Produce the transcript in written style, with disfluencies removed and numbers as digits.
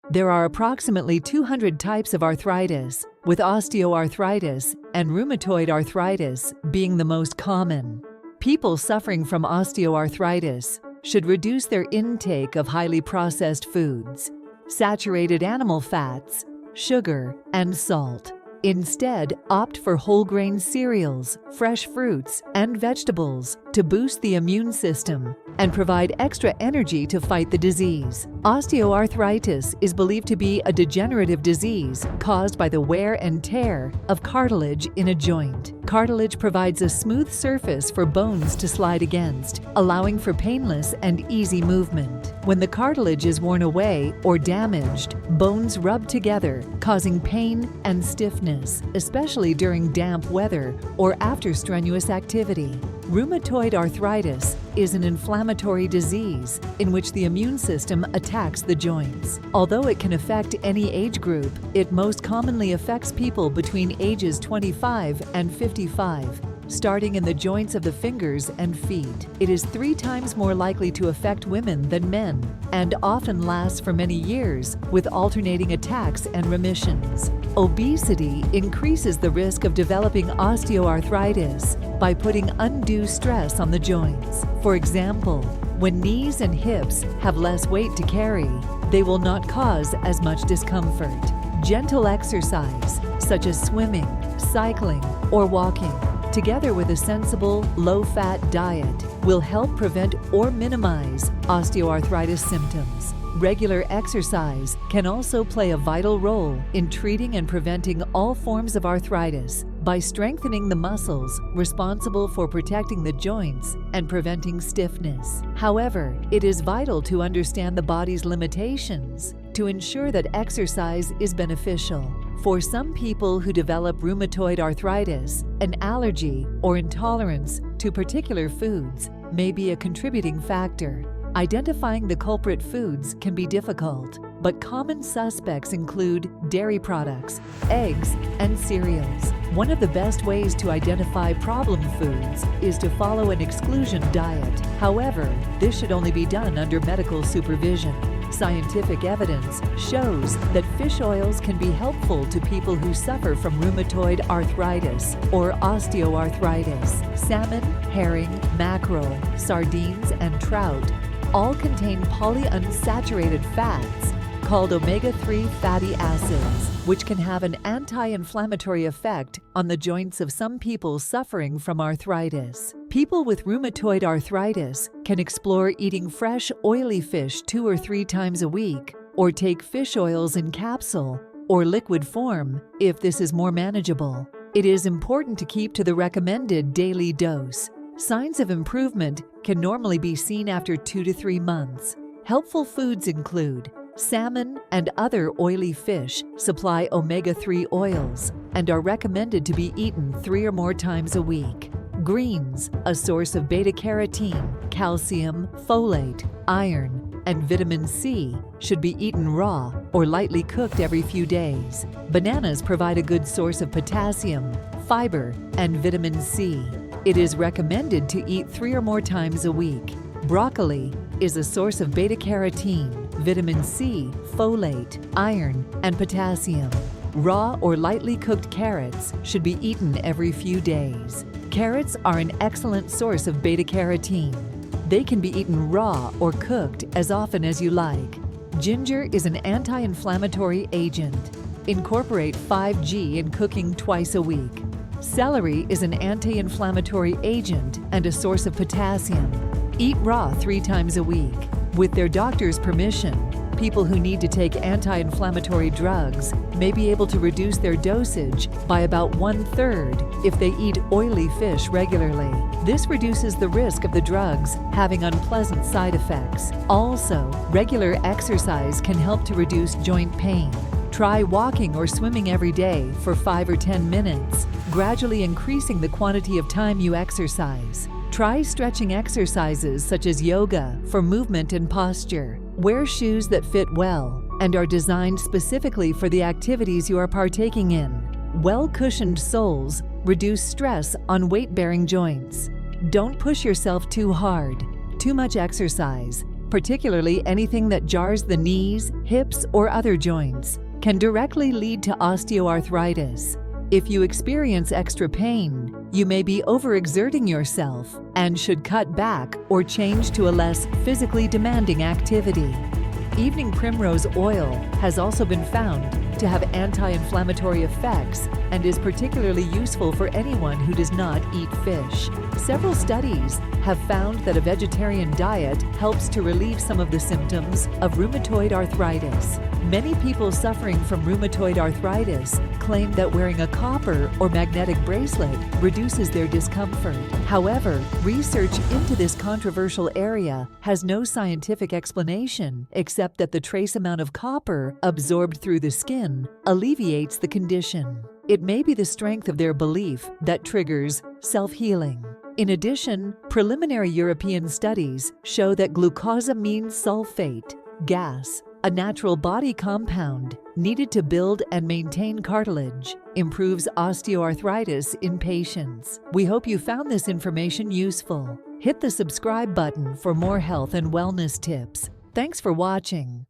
There are approximately 200 types of arthritis, with osteoarthritis and rheumatoid arthritis being the most common. People suffering from osteoarthritis should reduce their intake of highly processed foods, saturated animal fats, sugar, and salt. Instead, opt for whole grain cereals, fresh fruits, and vegetables to boost the immune system and provide extra energy to fight the disease. Osteoarthritis is believed to be a degenerative disease caused by the wear and tear of cartilage in a joint. Cartilage provides a smooth surface for bones to slide against, allowing for painless and easy movement. When the cartilage is worn away or damaged, bones rub together, causing pain and stiffness, especially during damp weather or after strenuous activity. Rheumatoid arthritis is an inflammatory disease in which the immune system attacks the joints. Although it can affect any age group, it most commonly affects people between ages 25 and 55, starting in the joints of the fingers and feet. It is 3 times more likely to affect women than men and often lasts for many years with alternating attacks and remissions. Obesity increases the risk of developing osteoarthritis by putting undue stress on the joints. For example, when knees and hips have less weight to carry, they will not cause as much discomfort. Gentle exercise, such as swimming, cycling, or walking, together with a sensible, low-fat diet, will help prevent or minimize osteoarthritis symptoms. Regular exercise can also play a vital role in treating and preventing all forms of arthritis by strengthening the muscles responsible for protecting the joints and preventing stiffness. However, it is vital to understand the body's limitations to ensure that exercise is beneficial. For some people who develop rheumatoid arthritis, an allergy or intolerance to particular foods may be a contributing factor. Identifying the culprit foods can be difficult, but common suspects include dairy products, eggs, and cereals. One of the best ways to identify problem foods is to follow an exclusion diet. However, this should only be done under medical supervision. Scientific evidence shows that fish oils can be helpful to people who suffer from rheumatoid arthritis or osteoarthritis. Salmon, herring, mackerel, sardines, and trout all contain polyunsaturated fats called omega-3 fatty acids, which can have an anti-inflammatory effect on the joints of some people suffering from arthritis. People with rheumatoid arthritis can explore eating fresh, oily fish 2 or 3 times a week, or take fish oils in capsule or liquid form if this is more manageable. It is important to keep to the recommended daily dose. Signs of improvement can normally be seen after 2 to 3 months. Helpful foods include salmon and other oily fish supply omega-3 oils and are recommended to be eaten 3 or more times a week. Greens, a source of beta-carotene, calcium, folate, iron, and vitamin C, should be eaten raw or lightly cooked every few days. Bananas provide a good source of potassium, fiber, and vitamin C. It is recommended to eat 3 or more times a week. Broccoli is a source of beta-carotene, vitamin C, folate, iron, and potassium. Raw or lightly cooked carrots should be eaten every few days. Carrots are an excellent source of beta-carotene. They can be eaten raw or cooked as often as you like. Ginger is an anti-inflammatory agent. Incorporate 5G in cooking twice a week. Celery is an anti-inflammatory agent and a source of potassium. Eat raw 3 times a week. With their doctor's permission, people who need to take anti-inflammatory drugs may be able to reduce their dosage by about 1/3 if they eat oily fish regularly. This reduces the risk of the drugs having unpleasant side effects. Also, regular exercise can help to reduce joint pain. Try walking or swimming every day for 5 or 10 minutes, gradually increasing the quantity of time you exercise. Try stretching exercises such as yoga for movement and posture. Wear shoes that fit well and are designed specifically for the activities you are partaking in. Well-cushioned soles reduce stress on weight-bearing joints. Don't push yourself too hard. Too much exercise, particularly anything that jars the knees, hips, or other joints, can directly lead to osteoarthritis. If you experience extra pain, you may be overexerting yourself and should cut back or change to a less physically demanding activity. Evening primrose oil has also been found to have anti-inflammatory effects and is particularly useful for anyone who does not eat fish. Several studies have found that a vegetarian diet helps to relieve some of the symptoms of rheumatoid arthritis. Many people suffering from rheumatoid arthritis claim that wearing a copper or magnetic bracelet reduces their discomfort. However, research into this controversial area has no scientific explanation except that the trace amount of copper absorbed through the skin alleviates the condition. It may be the strength of their belief that triggers self-healing. In addition, preliminary European studies show that glucosamine sulfate gas, a natural body compound needed to build and maintain cartilage, improves osteoarthritis in patients. We hope you found this information useful. Hit the subscribe button for more health and wellness tips. Thanks for watching.